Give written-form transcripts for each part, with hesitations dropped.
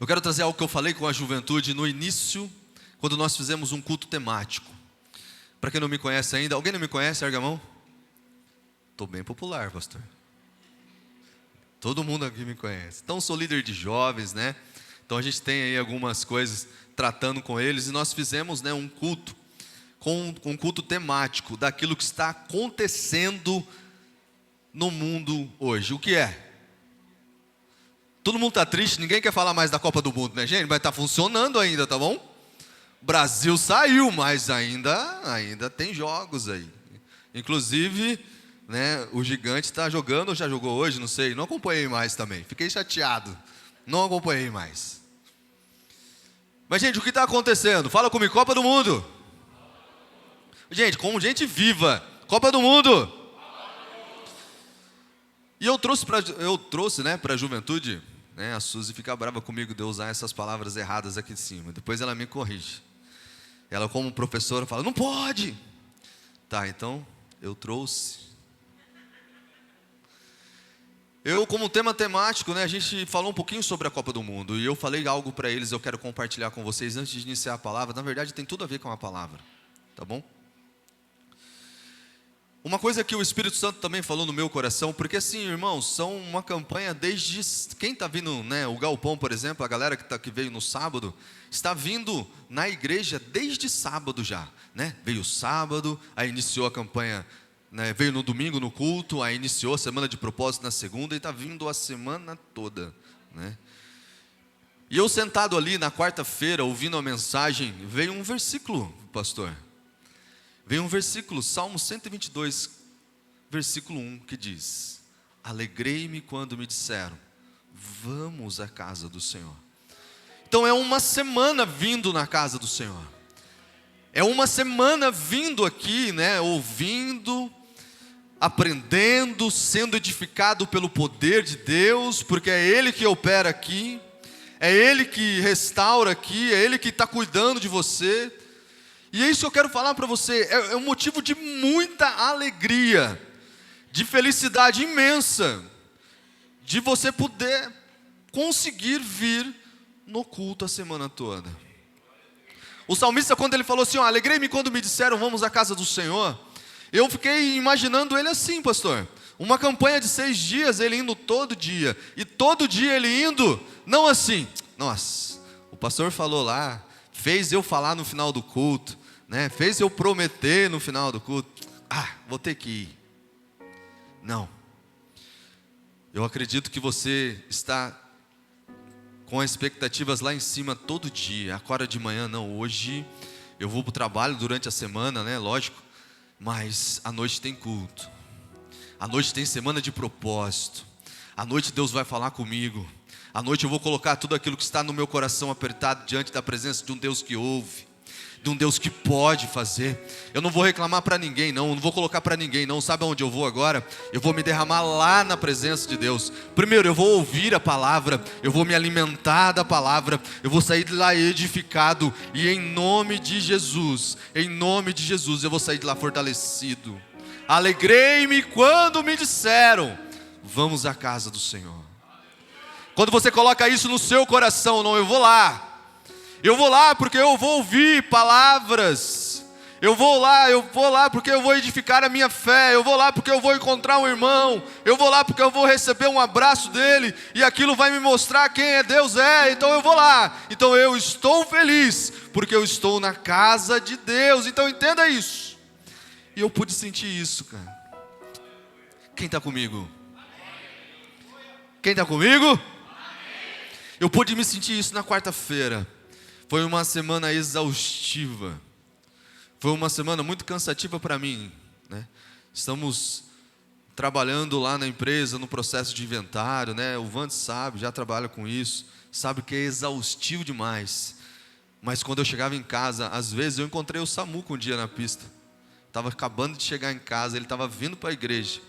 Eu quero trazer algo que eu falei com a juventude no início, quando nós fizemos um culto temático. Para quem não me conhece ainda, alguém não me conhece, erga a mão? Estou bem popular, pastor. Todo mundo aqui me conhece. Então, sou líder de jovens, né? Então, a gente tem aí algumas coisas tratando com eles. E nós fizemos, né, um culto, um culto temático daquilo que está acontecendo no mundo hoje. O que é? Todo mundo está triste, ninguém quer falar mais da Copa do Mundo, né, gente? Mas está funcionando ainda, tá bom? Brasil saiu, mas ainda tem jogos aí. Inclusive, né, o Gigante está jogando, ou já jogou hoje, não sei. Não acompanhei mais também, fiquei chateado. Não acompanhei mais. Mas, gente, o que está acontecendo? Fala comigo, Copa do Mundo. Gente, como gente viva, Copa do Mundo. E eu trouxe, né, para a juventude, né, a Suzy fica brava comigo de eu usar essas palavras erradas aqui em cima. Depois ela me corrige. Ela, como professora, fala, não pode. Tá, então, eu trouxe. Eu, como tema temático, né, a gente falou um pouquinho sobre a Copa do Mundo. E eu falei algo para eles, eu quero compartilhar com vocês antes de iniciar a palavra. Na verdade, tem tudo a ver com a palavra, tá bom? Uma coisa que o Espírito Santo também falou no meu coração, porque assim, irmãos, são uma campanha desde... Quem está vindo, né, o Galpão, por exemplo, a galera que veio no sábado, está vindo na igreja desde sábado já, né? Veio sábado, aí iniciou a campanha, né, veio no domingo no culto, aí iniciou a semana de propósito na segunda e está vindo a semana toda, né? E eu sentado ali na quarta-feira, ouvindo a mensagem, veio um versículo, pastor. Veio um versículo, Salmo 122, versículo 1, que diz: alegrei-me quando me disseram, vamos à casa do Senhor. Então é uma semana vindo na casa do Senhor. É uma semana vindo aqui, né, ouvindo, aprendendo, sendo edificado pelo poder de Deus, porque é Ele que opera aqui, é Ele que restaura aqui, é Ele que está cuidando de você. E é isso que eu quero falar para você, é um motivo de muita alegria, de felicidade imensa, de você poder conseguir vir no culto a semana toda. O salmista, quando ele falou assim, alegrei-me quando me disseram, vamos à casa do Senhor, eu fiquei imaginando ele assim, pastor, uma campanha de 6 dias, ele indo todo dia, e todo dia ele indo, não assim, nossa, o pastor falou lá, fez eu falar no final do culto, né? Fez eu prometer no final do culto, vou ter que ir. Não. Eu acredito que você está com expectativas lá em cima todo dia. Acorda de manhã, não, hoje eu vou para o trabalho durante a semana, né? Lógico, mas à noite tem culto. À noite tem semana de propósito. À noite Deus vai falar comigo. À noite eu vou colocar tudo aquilo que está no meu coração apertado diante da presença de um Deus que ouve, de um Deus que pode fazer. Eu não vou reclamar para ninguém não vou colocar para ninguém não. Sabe aonde eu vou agora? Eu vou me derramar lá na presença de Deus. Primeiro eu vou ouvir a palavra, eu vou me alimentar da palavra, eu vou sair de lá edificado, e em nome de Jesus, eu vou sair de lá fortalecido. Alegrei-me quando me disseram, vamos à casa do Senhor. Quando você coloca isso no seu coração, não, eu vou lá porque eu vou ouvir palavras, eu vou lá porque eu vou edificar a minha fé, eu vou lá porque eu vou encontrar um irmão, eu vou lá porque eu vou receber um abraço dele, e aquilo vai me mostrar quem é Deus então eu vou lá, então eu estou feliz, porque eu estou na casa de Deus, então entenda isso. E eu pude sentir isso, cara. Quem está comigo? Quem está comigo? Eu pude me sentir isso na quarta-feira. Foi uma semana exaustiva. Foi uma semana muito cansativa para mim, né? Estamos trabalhando lá na empresa, no processo de inventário, né? O Vande sabe, já trabalha com isso, sabe que é exaustivo demais. Mas quando eu chegava em casa, às vezes eu encontrei o Samuca um dia na pista. Estava acabando de chegar em casa, ele estava vindo para a igreja.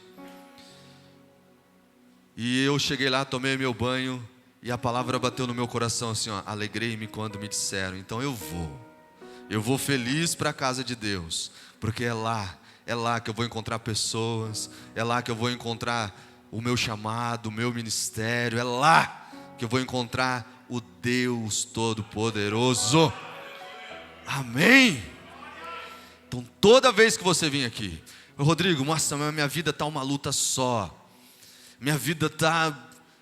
E eu cheguei lá, tomei meu banho, e a palavra bateu no meu coração assim, alegrei-me quando me disseram, então eu vou feliz para a casa de Deus, porque é lá que eu vou encontrar pessoas, é lá que eu vou encontrar o meu chamado, o meu ministério, é lá que eu vou encontrar o Deus Todo-Poderoso. Amém? Então toda vez que você vir aqui, Rodrigo, nossa, minha vida está uma luta só, minha vida está...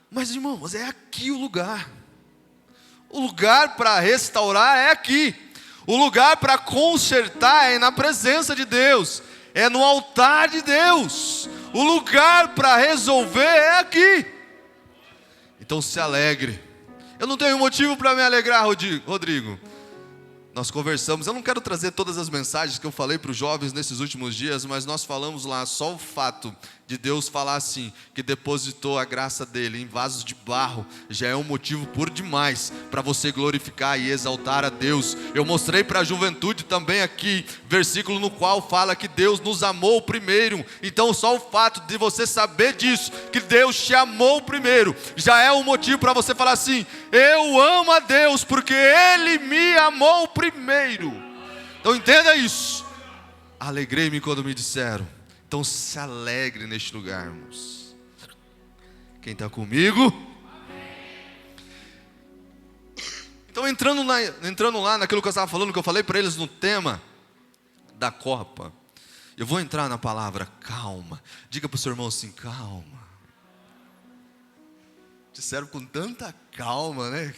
Mas irmãos, é aqui o lugar para restaurar é aqui, o lugar para consertar é na presença de Deus, é no altar de Deus, o lugar para resolver é aqui. Então se alegre. Eu não tenho motivo para me alegrar, Rodrigo. Nós conversamos, eu não quero trazer todas as mensagens que eu falei para os jovens nesses últimos dias, mas nós falamos lá, só o fato de Deus falar assim, que depositou a graça dele em vasos de barro, já é um motivo por demais para você glorificar e exaltar a Deus. Eu mostrei para a juventude também aqui, versículo no qual fala que Deus nos amou primeiro. Então só o fato de você saber disso, que Deus te amou primeiro, já é um motivo para você falar assim: eu amo a Deus porque Ele me amou primeiro. Então entenda isso. Alegrei-me quando me disseram. Então se alegre neste lugar, irmãos. Quem está comigo? Então entrando lá naquilo que eu estava falando, que eu falei para eles no tema da Copa, eu vou entrar na palavra calma. Diga para o seu irmão assim: calma. Disseram com tanta calma, né?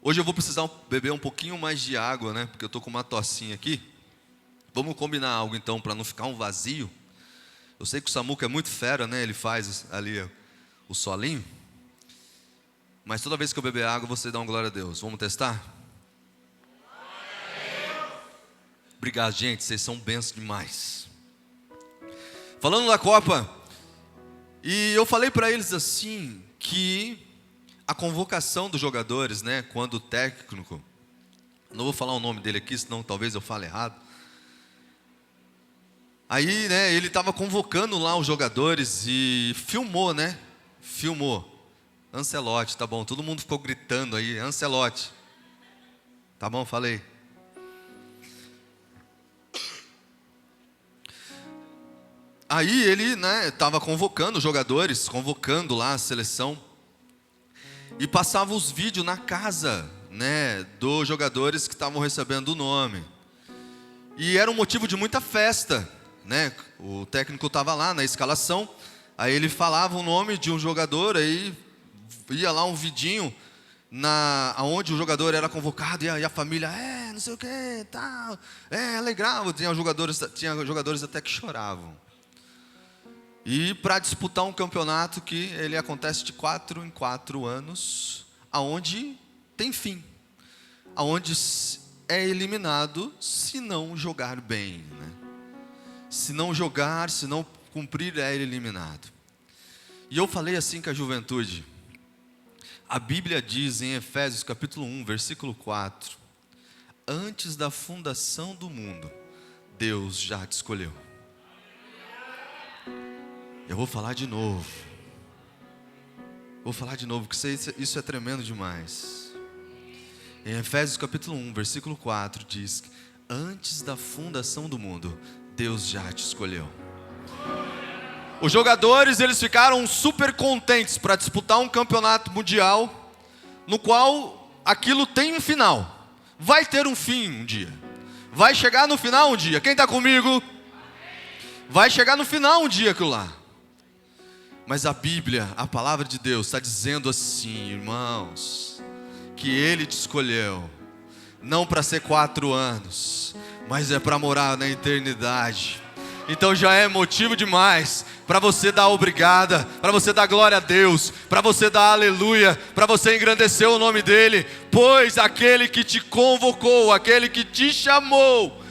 Hoje eu vou precisar beber um pouquinho mais de água, né? Porque eu estou com uma tossinha aqui. Vamos combinar algo então, para não ficar um vazio. Eu sei que o Samuca é muito fera, né? Ele faz ali o solinho. Mas toda vez que eu beber água, você dá um glória a Deus. Vamos testar? Obrigado, gente. Vocês são bênçãos demais. Falando da Copa, e eu falei para eles assim, que a convocação dos jogadores, né, quando o técnico, não vou falar o nome dele aqui, senão talvez eu fale errado. Aí, né, ele estava convocando lá os jogadores e filmou, né? Filmou. Ancelotti, tá bom, todo mundo ficou gritando aí, Ancelotti. Tá bom, falei. Aí ele, né, estava convocando os jogadores, convocando lá a seleção. E passava os vídeos na casa, né, dos jogadores que estavam recebendo o nome. E era um motivo de muita festa, né? O técnico estava lá na escalação, aí ele falava o nome de um jogador, aí ia lá um vidinho aonde o jogador era convocado, e a família, não sei o que, tal, alegrava. Tinha jogadores até que choravam. E para disputar um campeonato que ele acontece de 4 em 4 anos, aonde tem fim, aonde é eliminado se não jogar bem, né? Se não jogar, se não cumprir, é eliminado. E eu falei assim com a juventude. A Bíblia diz em Efésios capítulo 1, versículo 4: antes da fundação do mundo, Deus já te escolheu. Eu vou falar de novo. Porque isso é tremendo demais. Em Efésios capítulo 1, versículo 4, diz que antes da fundação do mundo, Deus já te escolheu. Os jogadores, eles ficaram super contentes para disputar um campeonato mundial, no qual aquilo tem um final. Vai ter um fim um dia. Vai chegar no final um dia. Quem está comigo? Vai chegar no final um dia aquilo lá. Mas a Bíblia, a palavra de Deus, está dizendo assim, irmãos, que Ele te escolheu, não para ser 4 anos, mas é para morar na eternidade. Então já é motivo demais para você dar obrigada, para você dar glória a Deus, para você dar aleluia, para você engrandecer o nome dEle, pois aquele que te convocou, aquele que te chamou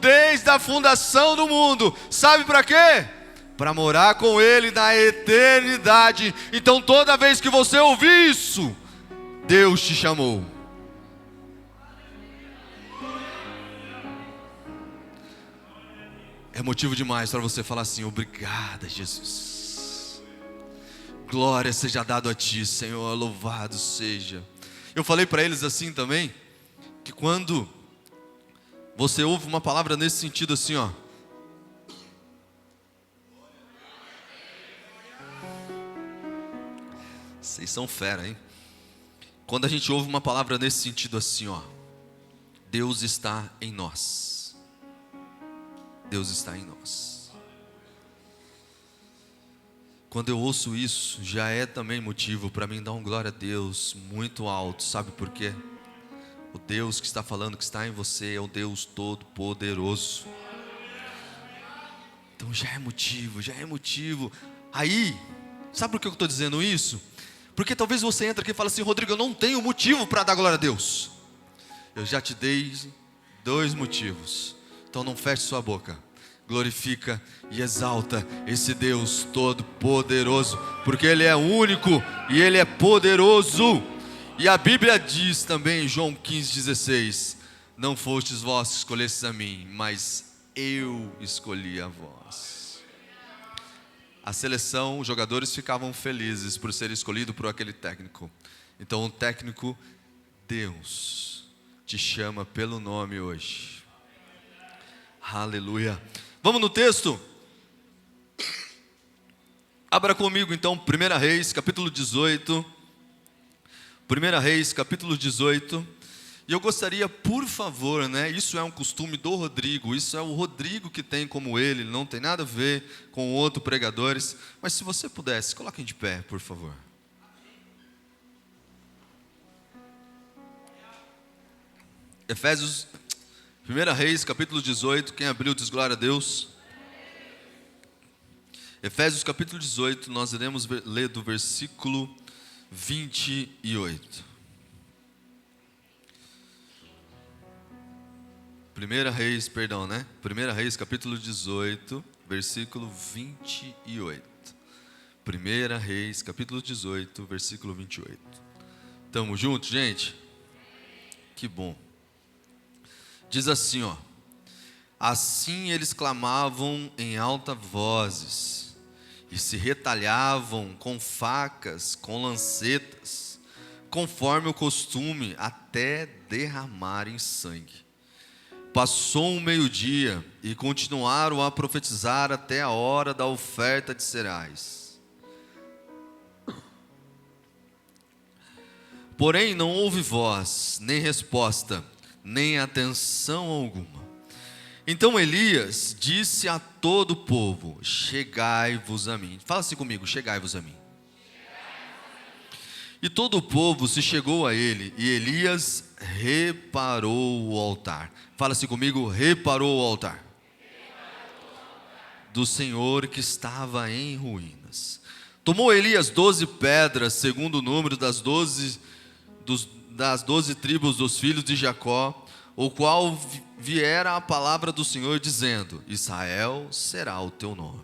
desde a fundação do mundo, sabe para quê? Para morar com Ele na eternidade. Então toda vez que você ouvir isso, Deus te chamou. É motivo demais para você falar assim: obrigada, Jesus. Glória seja dado a Ti, Senhor, louvado seja. Eu falei para eles assim também, que quando você ouve uma palavra nesse sentido assim, ó, Vocês são fera, hein? Quando a gente ouve uma palavra nesse sentido assim, ó, Deus está em nós. Deus está em nós. Quando eu ouço isso, já é também motivo para mim dar um glória a Deus muito alto. Sabe por quê? O Deus que está falando que está em você é o Deus Todo-Poderoso. Então já é motivo. Aí, sabe por que eu estou dizendo isso? Porque talvez você entre aqui e fale assim: Rodrigo, eu não tenho motivo para dar glória a Deus. Eu já te dei 2 motivos. Então não feche sua boca. Glorifica e exalta esse Deus Todo-Poderoso, porque Ele é único e Ele é poderoso. E a Bíblia diz também em João 15,16: não fostes vós que escolhestes a mim, mas eu escolhi a vós. A seleção, os jogadores ficavam felizes por ser escolhido por aquele técnico. Então o técnico, Deus, te chama pelo nome hoje. Aleluia. Vamos no texto? Abra comigo então 1 Reis, capítulo 18. 1 Reis, capítulo 18. E eu gostaria, por favor, isso é um costume do Rodrigo, isso é o Rodrigo que tem como ele não tem nada a ver com outros pregadores. Mas se você pudesse, coloquem de pé, por favor. Efésios, 1 Reis, capítulo 18, quem abriu diz glória a Deus. Efésios, capítulo 18, nós iremos ler do versículo 28. 1 Reis, capítulo 18, versículo 28. 1 Reis, capítulo 18, versículo 28. Tamo junto, gente? Que bom. Diz assim, ó: assim eles clamavam em alta vozes, e se retalhavam com facas, com lancetas, conforme o costume, até derramarem sangue. Passou um meio-dia, e continuaram a profetizar até a hora da oferta de cereais. Porém não houve voz, nem resposta, nem atenção alguma. Então Elias disse a todo o povo: chegai-vos a mim. Fala assim comigo: chegai-vos a mim. E todo o povo se chegou a ele, e Elias reparou o altar. Fala assim comigo: reparou o altar do Senhor que estava em ruínas. Tomou Elias 12 pedras, segundo o número das 12 tribos dos filhos de Jacó, o qual viera a palavra do Senhor, dizendo: Israel será o teu nome.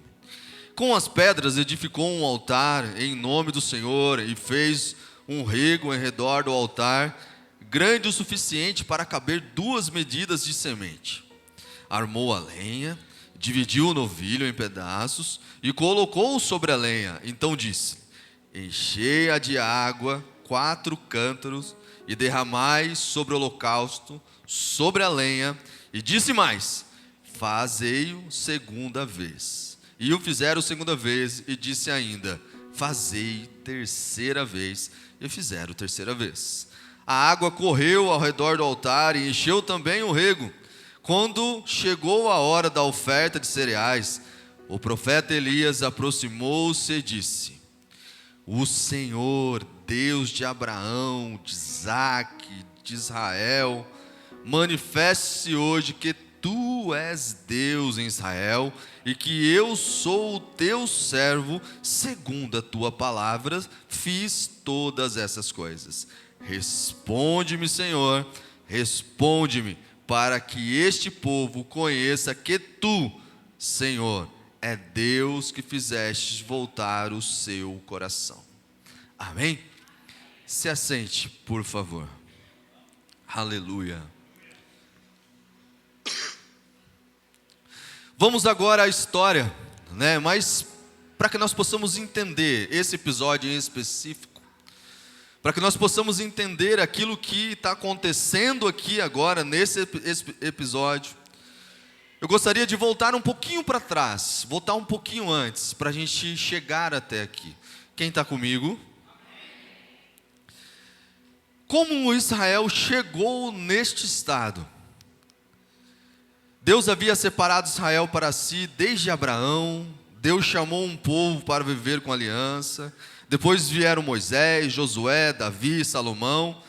Com as pedras edificou um altar em nome do Senhor, e fez um rego em redor do altar, grande o suficiente para caber 2 medidas de semente. Armou a lenha, dividiu o novilho em pedaços, e colocou-o sobre a lenha. Então disse: enchei-a de água 4 cântaros, e derramai sobre o holocausto, sobre a lenha. E disse mais: fazei-o segunda vez. E o fizeram segunda vez, e disse ainda: fazei terceira vez. E fizeram terceira vez. A água correu ao redor do altar, e encheu também o rego. Quando chegou a hora da oferta de cereais, o profeta Elias aproximou-se e disse: o Senhor, Deus de Abraão, de Isaque, de Israel, manifeste-se hoje que tu és Deus em Israel, e que eu sou o teu servo, segundo a tua palavra, fiz todas essas coisas. Responde-me, Senhor, responde-me, para que este povo conheça que tu, Senhor, é Deus que fizeste voltar o seu coração. Amém? Se assente, por favor. Aleluia. Vamos agora à história, mas para que nós possamos entender esse episódio em específico, para que nós possamos entender aquilo que está acontecendo aqui agora, nesse episódio, eu gostaria de voltar um pouquinho para trás, voltar um pouquinho antes, para a gente chegar até aqui. Quem está comigo? Como Israel chegou neste estado? Deus havia separado Israel para si desde Abraão. Deus chamou um povo para viver com aliança. Depois vieram Moisés, Josué, Davi, Salomão.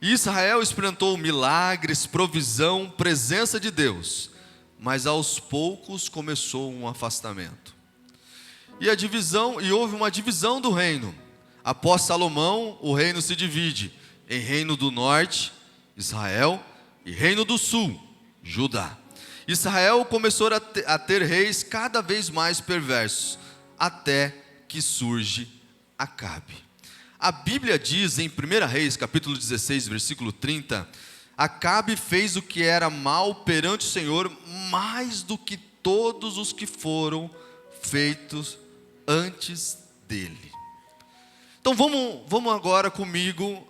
E Israel experimentou milagres, provisão, presença de Deus. Mas aos poucos começou um afastamento. E houve uma divisão do reino. Após Salomão, o reino se divide em reino do norte, Israel, e reino do sul, Judá. Israel começou a ter reis cada vez mais perversos, até que surge Acabe. A Bíblia diz em 1 Reis, capítulo 16, versículo 30, Acabe fez o que era mal perante o Senhor, mais do que todos os que foram feitos antes dele. Então vamos agora comigo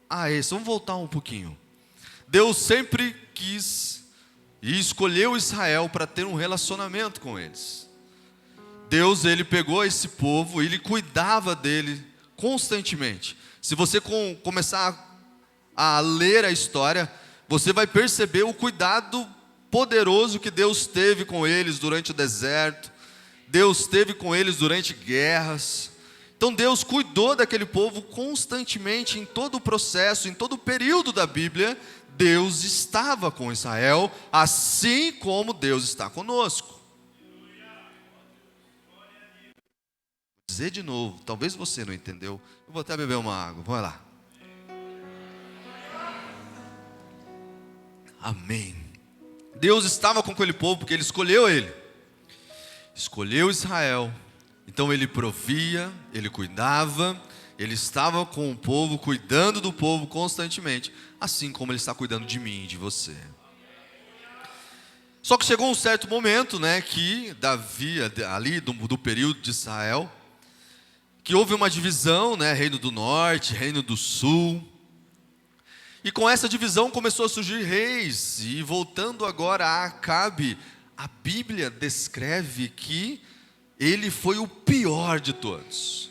a esse, vamos voltar um pouquinho. Deus sempre quis e escolheu Israel para ter um relacionamento com eles. Deus, ele pegou esse povo, ele cuidava dele constantemente. Se você começar a ler a história, você vai perceber o cuidado poderoso que Deus teve com eles durante o deserto. Deus teve com eles durante guerras. Então Deus cuidou daquele povo constantemente, em todo o processo, em todo o período da Bíblia. Deus estava com Israel, assim como Deus está conosco. Vou dizer de novo, talvez você não entendeu. Eu vou até beber uma água, vamos lá. Amém. Deus estava com aquele povo porque Ele escolheu ele. Escolheu Israel. Então Ele provia, Ele cuidava, Ele estava com o povo, cuidando do povo constantemente, assim como Ele está cuidando de mim e de você. Só que chegou um certo momento, que Davi, ali do período de Israel, que houve uma divisão, reino do norte, reino do sul. E com essa divisão começou a surgir reis. E voltando agora a Acabe, a Bíblia descreve que ele foi o pior de todos.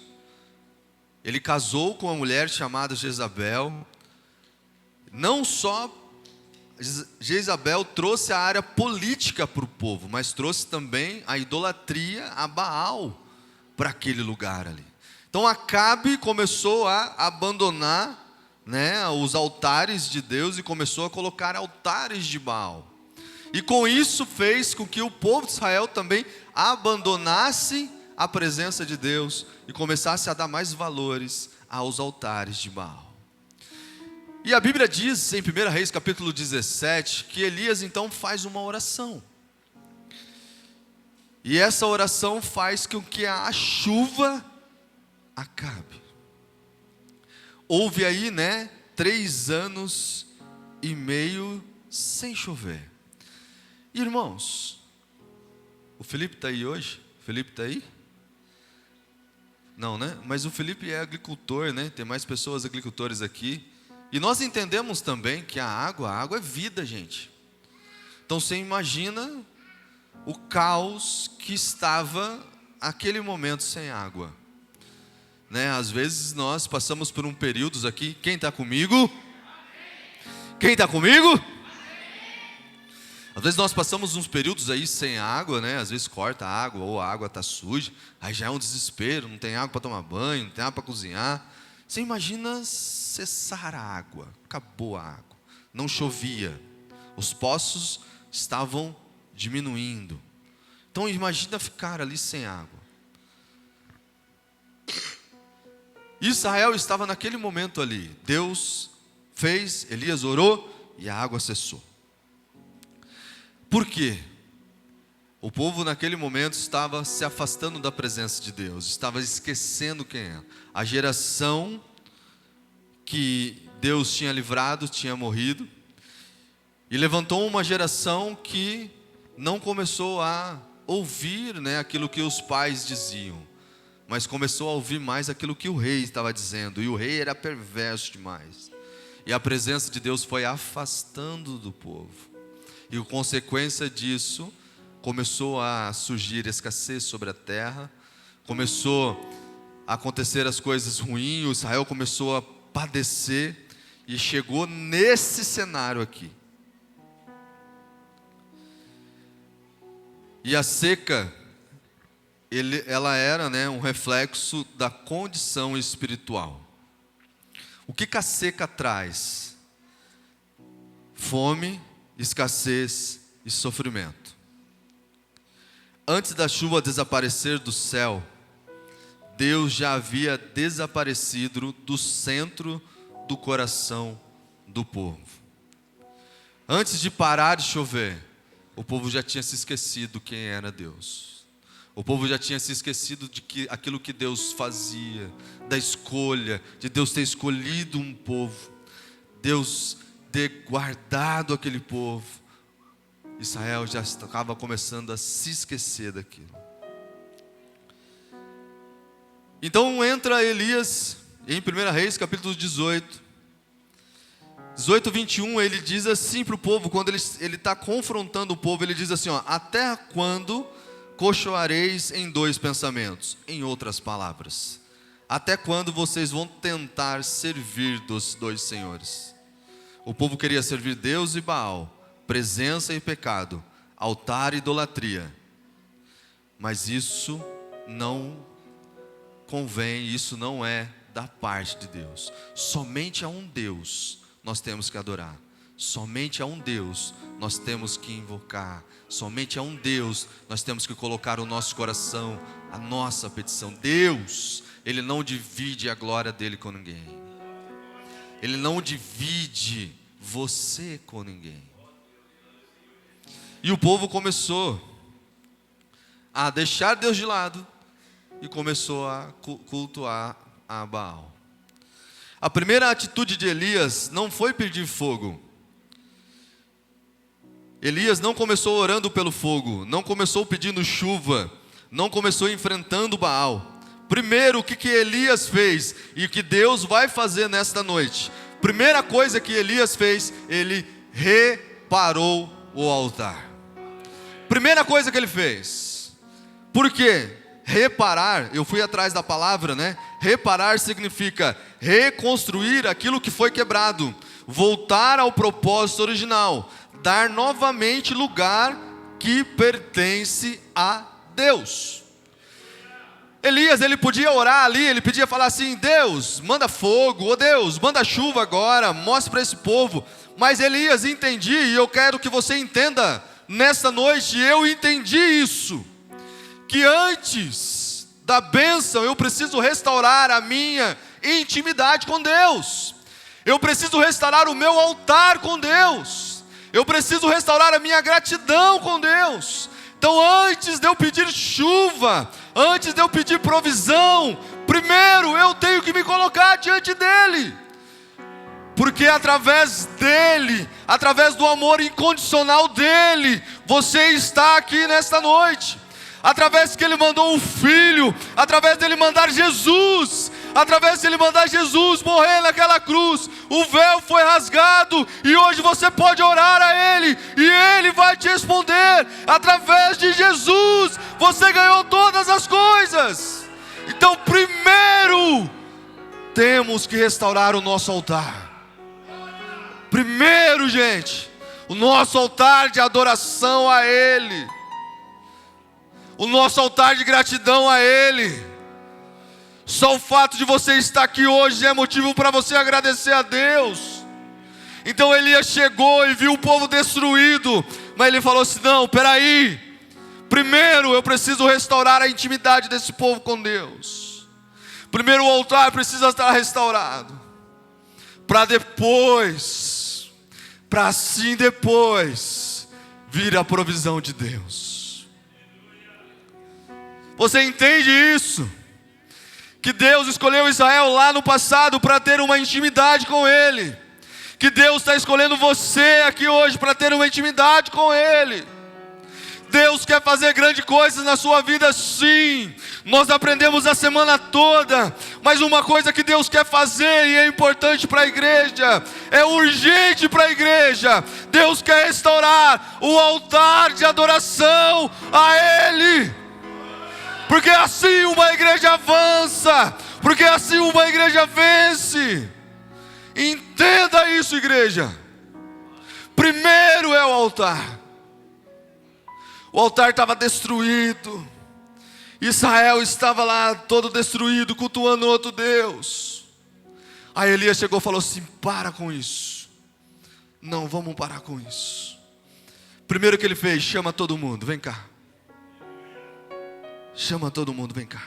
Ele casou com uma mulher chamada Jezabel. Não só Jezabel trouxe a área política para o povo, mas trouxe também a idolatria a Baal para aquele lugar ali. Então Acabe começou a abandonar os altares de Deus e começou a colocar altares de Baal. E com isso fez com que o povo de Israel também abandonasse a presença de Deus e começasse a dar mais valores aos altares de Baal. E a Bíblia diz em 1 Reis capítulo 17 que Elias então faz uma oração. E essa oração faz com que a chuva acabe. Houve aí 3 anos e meio sem chover. Irmãos, o Felipe está aí hoje? O Felipe está aí? Não, mas o Felipe é agricultor, tem mais pessoas agricultores aqui. E nós entendemos também que a água é vida, gente. Então você imagina o caos que estava aquele momento sem água. Às vezes nós passamos por períodos aqui. Quem está comigo? Quem está comigo? Às vezes nós passamos uns períodos aí sem água, Às vezes corta a água ou a água está suja. Aí já é um desespero, não tem água para tomar banho, não tem água para cozinhar. Você imagina cessar a água, acabou a água, não chovia, os poços estavam diminuindo. Então imagina ficar ali sem água. Israel estava naquele momento ali. Deus fez, Elias orou e a água cessou. Por quê? O povo naquele momento estava se afastando da presença de Deus, estava esquecendo quem é. A geração que Deus tinha livrado tinha morrido, e levantou uma geração que não começou a ouvir aquilo que os pais diziam, mas começou a ouvir mais aquilo que o rei estava dizendo, e o rei era perverso demais, e a presença de Deus foi afastando do povo. E a consequência disso, começou a surgir escassez sobre a terra, começou a acontecer as coisas ruins, Israel começou a padecer, e chegou nesse cenário aqui. E a seca, ela era, né, um reflexo da condição espiritual. O que a seca traz? Fome, escassez e sofrimento. Antes da chuva desaparecer do céu, Deus já havia desaparecido do centro do coração do povo. Antes de parar de chover, o povo já tinha se esquecido quem era Deus. O povo já tinha se esquecido de que aquilo que Deus fazia, da escolha, de Deus ter escolhido um povo, Deus ter guardado aquele povo. Israel já estava começando a se esquecer daquilo. Então entra Elias em 1 Reis, capítulo 18, 21, ele diz assim para o povo, quando ele está confrontando o povo, ele diz assim, ó: até quando cochoareis em dois pensamentos? Em outras palavras, até quando vocês vão tentar servir dos dois senhores? O povo queria servir Deus e Baal, presença e pecado, altar e idolatria. Mas isso não convém, isso não é da parte de Deus. Somente a um Deus nós temos que adorar. Somente a um Deus nós temos que invocar. Somente a um Deus nós temos que colocar o nosso coração, a nossa petição. Deus, Ele não divide a glória dEle com ninguém. Ele não divide você com ninguém. E o povo começou a deixar Deus de lado e começou a cultuar a Baal. A primeira atitude de Elias não foi pedir fogo. Elias não começou orando pelo fogo, não começou pedindo chuva, não começou enfrentando Baal. Primeiro, o que Elias fez e o que Deus vai fazer nesta noite? Primeira coisa que Elias fez, ele reparou o altar. Primeira coisa que ele fez. Por quê? Reparar, eu fui atrás da palavra, né? Reparar significa reconstruir aquilo que foi quebrado, voltar ao propósito original, dar novamente lugar que pertence a Deus. Elias, ele podia orar ali, ele podia falar assim: Deus, manda fogo, ou Deus, manda chuva agora, mostra para esse povo. Mas Elias entendia, e eu quero que você entenda nesta noite, eu entendi isso, que antes da bênção eu preciso restaurar a minha intimidade com Deus. Eu preciso restaurar o meu altar com Deus. Eu preciso restaurar a minha gratidão com Deus. Então antes de eu pedir chuva, antes de eu pedir provisão, primeiro eu tenho que me colocar diante dEle. Porque através dEle, através do amor incondicional dEle, você está aqui nesta noite. Através que Ele mandou um Filho, através dEle mandar Jesus, através dEle mandar Jesus morrer naquela cruz, o véu foi rasgado, e hoje você pode orar a Ele, e Ele vai te responder. Através de Jesus, você ganhou todas as coisas. Então primeiro, temos que restaurar o nosso altar. Primeiro, gente, o nosso altar de adoração a Ele, o nosso altar de gratidão a Ele. Só o fato de você estar aqui hoje é motivo para você agradecer a Deus. Então Elias chegou e viu o povo destruído, mas ele falou assim: não, peraí, primeiro eu preciso restaurar a intimidade desse povo com Deus. Primeiro o altar precisa estar restaurado, para depois, para assim depois vir a provisão de Deus. Você entende isso? Que Deus escolheu Israel lá no passado para ter uma intimidade com Ele. Que Deus está escolhendo você aqui hoje para ter uma intimidade com Ele. Deus quer fazer grandes coisas na sua vida, sim. Nós aprendemos a semana toda. Mas uma coisa que Deus quer fazer, e é importante para a igreja, é urgente para a igreja. Deus quer restaurar o altar de adoração a Ele. Porque assim uma igreja avança, porque assim uma igreja vence. Entenda isso, igreja. Primeiro é o altar. O altar estava destruído. Israel estava lá todo destruído, cultuando outro Deus. Aí Elias chegou e falou assim: para com isso. Não, vamos parar com isso. Primeiro que ele fez, chama todo mundo, vem cá. Chama todo mundo, vem cá.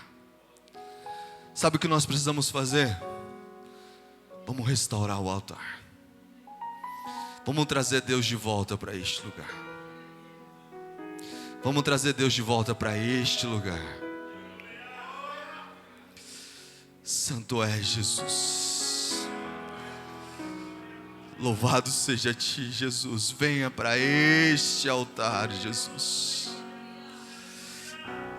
Sabe o que nós precisamos fazer? Vamos restaurar o altar. Vamos trazer Deus de volta para este lugar. Vamos trazer Deus de volta para este lugar. Santo é Jesus. Louvado seja ti, Jesus. Venha para este altar, Jesus.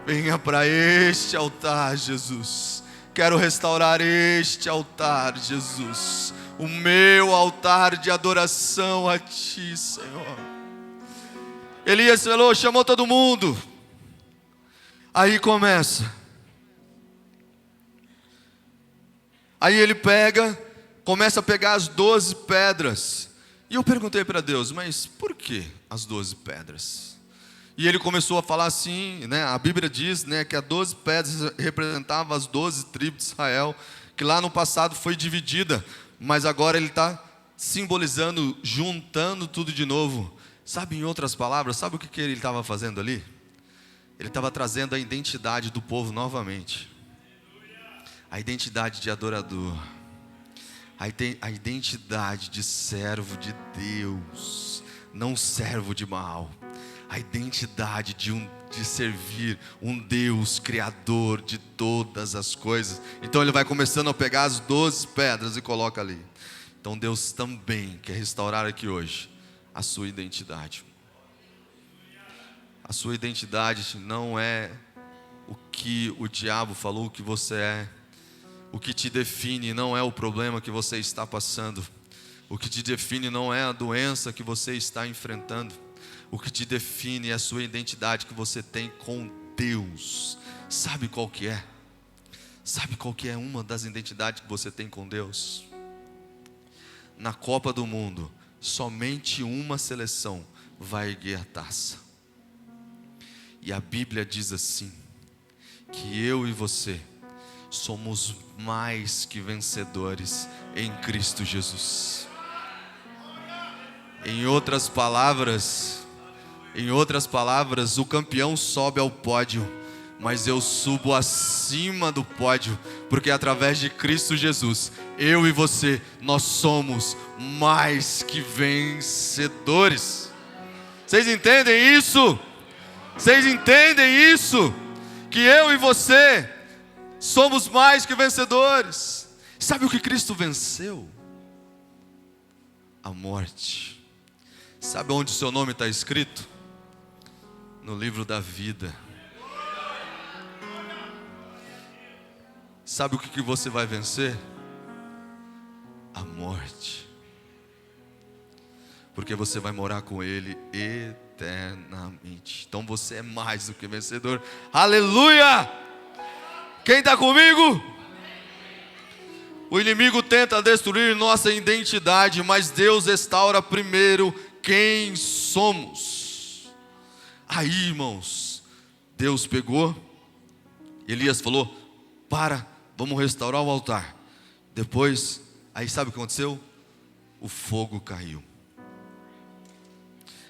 Venha para este altar, Jesus. Quero restaurar este altar, Jesus. O meu altar de adoração a ti, Senhor. Elias falou, chamou todo mundo. Aí começa. Aí ele começa a pegar as 12 pedras. E eu perguntei para Deus, mas por que as 12 pedras? E ele começou a falar assim, né? A Bíblia diz, né, que as 12 pedras representavam as 12 tribos de Israel, que lá no passado foi dividida, mas agora ele está simbolizando, juntando tudo de novo. Sabe, em outras palavras, sabe o que ele estava fazendo ali? Ele estava trazendo a identidade do povo novamente. A identidade de adorador. A identidade de servo de Deus, não servo de Baal. A identidade de servir um Deus criador de todas as coisas. Então ele vai começando a pegar as 12 pedras e coloca ali. Então Deus também quer restaurar aqui hoje a sua identidade. A sua identidade não é o que o diabo falou que você é. O que te define não é o problema que você está passando. O que te define não é a doença que você está enfrentando. O que te define é a sua identidade que você tem com Deus. Sabe qual que é? Sabe qual que é uma das identidades que você tem com Deus? Na Copa do Mundo, somente uma seleção vai erguer a taça. E a Bíblia diz assim, que eu e você somos mais que vencedores em Cristo Jesus. Em outras palavras, o campeão sobe ao pódio, mas eu subo acima do pódio, porque através de Cristo Jesus, eu e você, nós somos mais que vencedores. Vocês entendem isso? Vocês entendem isso? Que eu e você somos mais que vencedores. Sabe o que Cristo venceu? A morte. Sabe onde o seu nome está escrito? No livro da vida. Sabe o que você vai vencer? A morte. Porque você vai morar com Ele eternamente. Então você é mais do que vencedor. Aleluia! Quem está comigo? O inimigo tenta destruir nossa identidade, mas Deus restaura primeiro quem somos. Aí, irmãos, Deus pegou, Elias falou, vamos restaurar o altar. Depois, aí sabe o que aconteceu? O fogo caiu.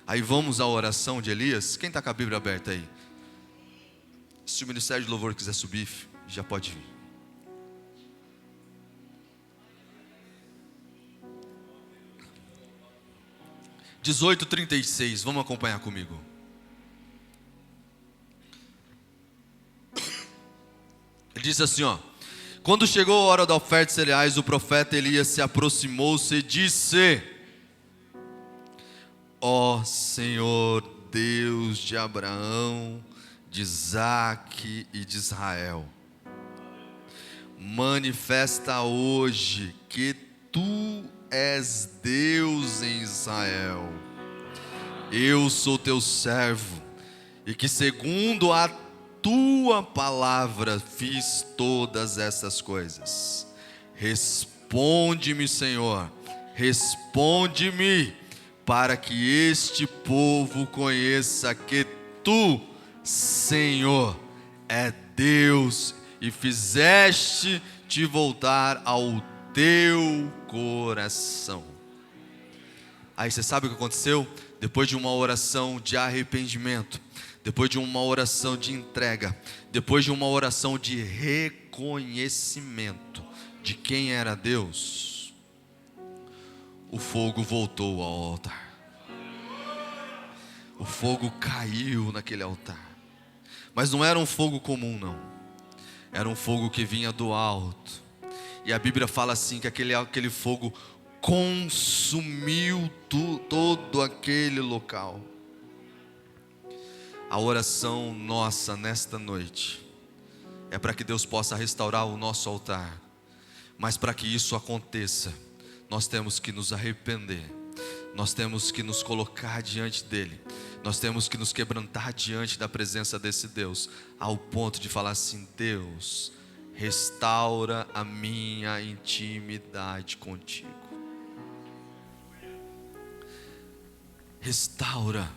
Aí vamos à oração de Elias. Quem está com a Bíblia aberta aí? Se o Ministério de Louvor quiser subir, já pode vir. Dezoito 36, vamos acompanhar comigo. Ele diz assim, ó: quando chegou a hora da oferta de cereais, o profeta Elias se aproximou-se e disse: ó Senhor, Deus de Abraão, de Isaque e de Israel, manifesta hoje que tu és Deus em Israel. Eu sou teu servo, e que segundo a tua palavra fiz todas essas coisas. Responde responde-me, Senhor, responde-me, para que este povo conheça que Tu, Senhor, é Deus, e fizeste-te voltar ao teu coração. Aí você sabe o que aconteceu? Depois de uma oração de arrependimento, depois de uma oração de entrega, depois de uma oração de reconhecimento de quem era Deus, o fogo voltou ao altar. O fogo caiu naquele altar. Mas não era um fogo comum, não. Era um fogo que vinha do alto. E a Bíblia fala assim, que aquele fogo consumiu todo aquele local. A oração nossa nesta noite é para que Deus possa restaurar o nosso altar. Mas para que isso aconteça, nós temos que nos arrepender. Nós temos que nos colocar diante dele. Nós temos que nos quebrantar diante da presença desse Deus, ao ponto de falar assim: Deus, restaura a minha intimidade contigo. Restaura.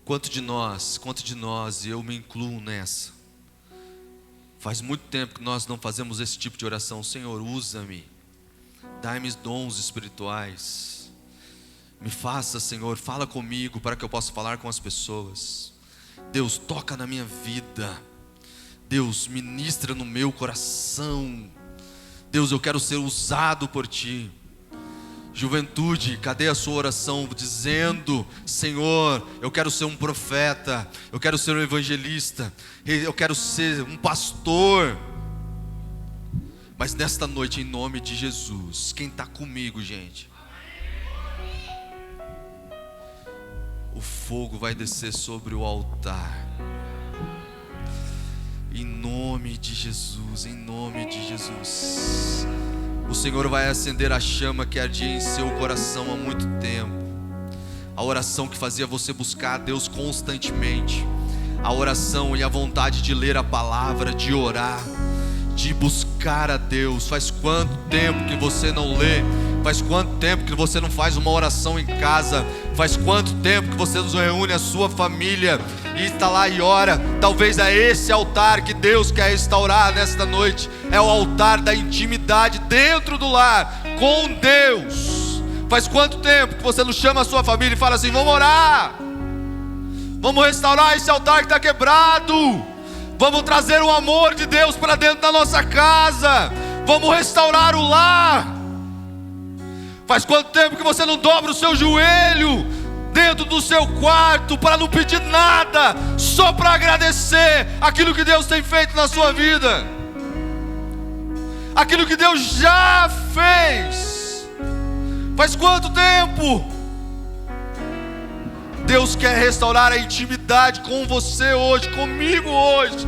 Quanto de nós, e eu me incluo nessa, faz muito tempo que nós não fazemos esse tipo de oração. Senhor, usa-me, dai-me dons espirituais, me faça, Senhor, fala comigo para que eu possa falar com as pessoas. Deus, toca na minha vida. Deus, ministra no meu coração. Deus, eu quero ser usado por Ti. Juventude, cadê a sua oração dizendo: Senhor, eu quero ser um profeta, eu quero ser um evangelista, eu quero ser um pastor. Mas nesta noite, em nome de Jesus, quem está comigo, gente? O fogo vai descer sobre o altar. Em nome de Jesus, em nome de Jesus. O Senhor vai acender a chama que ardia em seu coração há muito tempo. A oração que fazia você buscar a Deus constantemente. A oração e a vontade de ler a palavra, de orar, de buscar a Deus. Faz quanto tempo que você não lê? Faz quanto tempo que você não faz uma oração em casa? Faz quanto tempo que você nos reúne a sua família e está lá e ora? Talvez é esse altar que Deus quer restaurar nesta noite. É o altar da intimidade dentro do lar com Deus. Faz quanto tempo que você não chama a sua família e fala assim: vamos orar, vamos restaurar esse altar que está quebrado, vamos trazer o amor de Deus para dentro da nossa casa, vamos restaurar o lar. Faz quanto tempo que você não dobra o seu joelho dentro do seu quarto para não pedir nada, só para agradecer aquilo que Deus tem feito na sua vida, aquilo que Deus já fez? Faz quanto tempo? Deus quer restaurar a intimidade com você hoje, comigo hoje.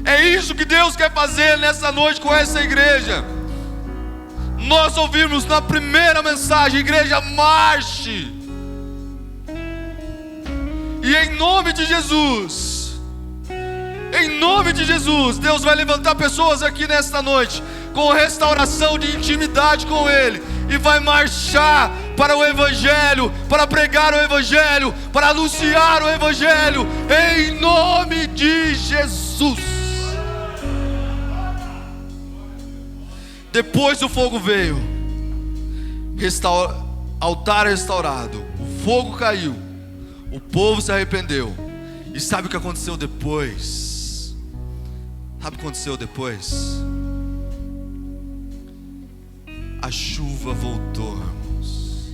É isso que Deus quer fazer nessa noite com essa igreja. Nós ouvimos na primeira mensagem: igreja, marche. E em nome de Jesus, Deus vai levantar pessoas aqui nesta noite com restauração de intimidade com Ele, e vai marchar para o Evangelho, para pregar o Evangelho, para anunciar o Evangelho, em nome de Jesus. Depois o fogo veio, altar restaurado, o fogo caiu, o povo se arrependeu. E sabe o que aconteceu depois? Sabe o que aconteceu depois? A chuva voltou, irmãos.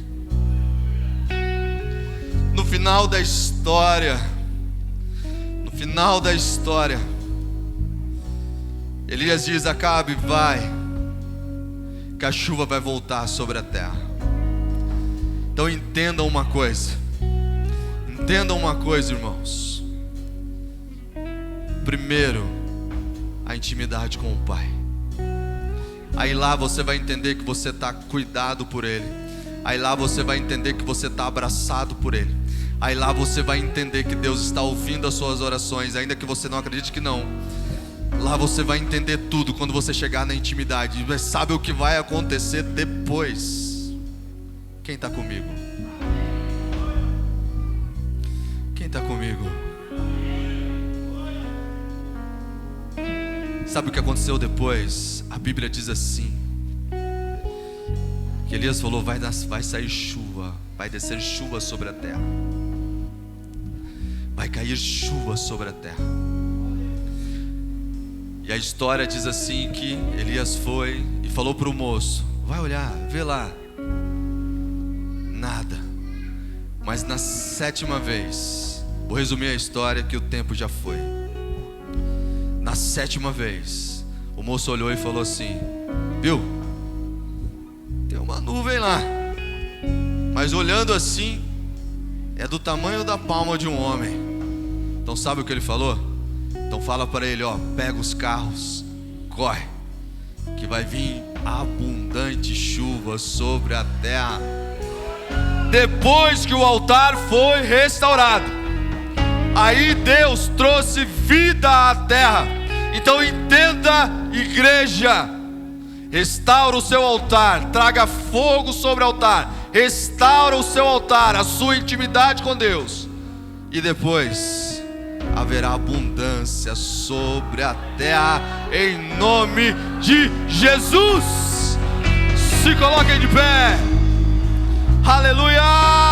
No final da história, Elias diz: Acabe, vai, que a chuva vai voltar sobre a terra. Então entendam uma coisa, irmãos. Primeiro, a intimidade com o Pai. Aí lá você vai entender que você está cuidado por Ele. Aí lá você vai entender que você está abraçado por Ele. Aí lá você vai entender que Deus está ouvindo as suas orações, ainda que você não acredite que não. Lá você vai entender tudo quando você chegar na intimidade, mas sabe o que vai acontecer depois. Quem está comigo? Quem está comigo? Sabe o que aconteceu depois? A Bíblia diz assim, que Elias falou, vai sair chuva, vai descer chuva sobre a terra, vai cair chuva sobre a terra. E a história diz assim que Elias foi e falou para o moço, vai olhar, vê lá. Nada. Mas na 7ª vez, vou resumir a história que o tempo já foi. Na 7ª vez, o moço olhou e falou assim, viu? Tem uma nuvem lá, mas olhando assim, é do tamanho da palma de um homem. Então sabe o que ele falou? Então fala para ele, ó, pega os carros, corre, que vai vir abundante chuva sobre a terra. Depois que o altar foi restaurado, aí Deus trouxe vida à terra. Então entenda, igreja, restaura o seu altar, traga fogo sobre o altar, restaura o seu altar, a sua intimidade com Deus, e depois haverá abundância sobre a terra, em nome de Jesus. Se coloquem de pé, aleluia.